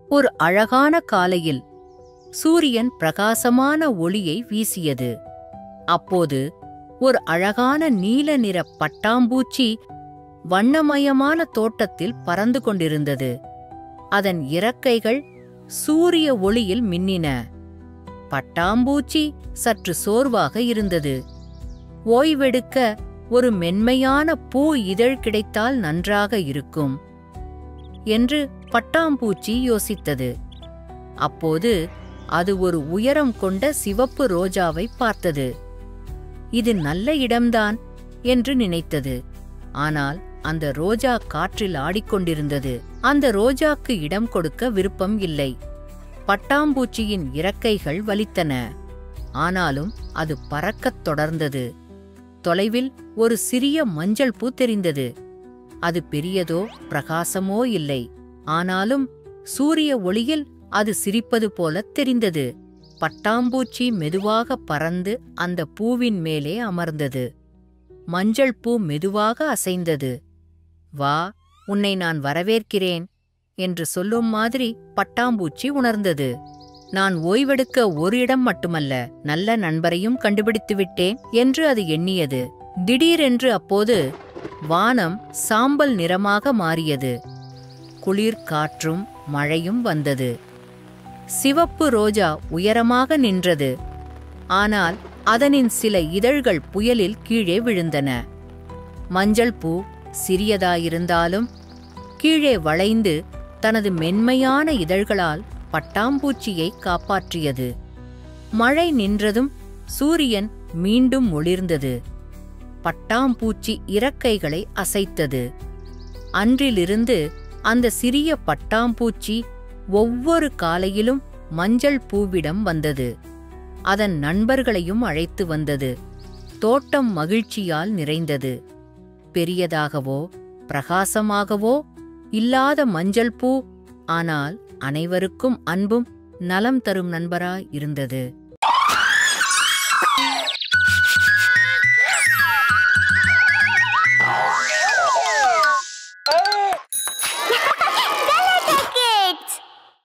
ஒரு அழகான காலையில் சூரியன் பிரகாசமான ஒளியை வீசியது. அப்போது ஒரு அழகான நீல நிற பட்டாம்பூச்சி வண்ணமயமான தோட்டத்தில் பறந்து கொண்டிருந்தது. அதன் இறக்கைகள் சூரிய ஒளியில் மின்னின. பட்டாம்பூச்சி சற்று சோர்வாக இருந்தது. ஓய்வெடுக்க ஒரு மென்மையான பூ இதழ் கிடைத்தால் நன்றாக இருக்கும் என்று பட்டாம்பூச்சி யோசித்தது. அப்போது அது ஒரு உயரம் கொண்ட சிவப்பு ரோஜாவை பார்த்தது. இது நல்ல இடம்தான் என்று நினைத்தது. ஆனால் அந்த ரோஜா காற்றில் ஆடிக்கொண்டிருந்தது. அந்த ரோஜாக்கு இடம் கொடுக்க விருப்பம் இல்லை. பட்டாம்பூச்சியின் இறக்கைகள் வலித்தன. ஆனாலும் அது பறக்கத் தொடர்ந்தது. தொலைவில் ஒரு சிறிய மஞ்சள் பூ தெரிந்தது. அது பெரியதோ பிரகாசமோ இல்லை. ஆனாலும் சூரிய ஒளியில் அது சிரிப்பது போலத் தெரிந்தது. பட்டாம்பூச்சி மெதுவாக பறந்து அந்த பூவின் மேலே அமர்ந்தது. மஞ்சள் பூ மெதுவாக அசைந்தது. "வா, உன்னை நான் வரவேற்கிறேன்" என்று சொல்லும் மாதிரி பட்டாம்பூச்சி உணர்ந்தது. நான் ஓய்வெடுக்க ஒரு இடம் மட்டுமல்ல, நல்ல நண்பரையும் கண்டுபிடித்துவிட்டேன் என்று அது எண்ணியது. திடீரென்று அப்போது வானம் சாம்பல் நிறமாக மாறியது. குளிர் காற்றும் மழையும் வந்தது. சிவப்பு ரோஜா உயரமாக நின்றது. ஆனால் அதனின் சில இதழ்கள் புயலில் கீழே விழுந்தன. மஞ்சள் பூ சிறியதாயிருந்தாலும் கீழே வளைந்து தனது மென்மையான இதழ்களால் பட்டாம்பூச்சியை காப்பாற்றியது. மழை நின்றதும் சூரியன் மீண்டும் ஒளிர்ந்தது. பட்டாம்பூச்சி இறக்கைகளை அசைத்தது. அன்றிலிருந்து அந்த சிறிய பட்டாம்பூச்சி ஒவ்வொரு காலையிலும் மஞ்சள் பூவிடம் வந்தது. அதன் நண்பர்களையும் அழைத்து வந்தது. தோட்டம் மகிழ்ச்சியால் நிறைந்தது. பெரியதாகவோ பிரகாசமாகவோ இல்லாத மஞ்சள் பூ, ஆனால் அனைவருக்கும் அன்பும் நலம் தரும் நண்பராய் இருந்தது.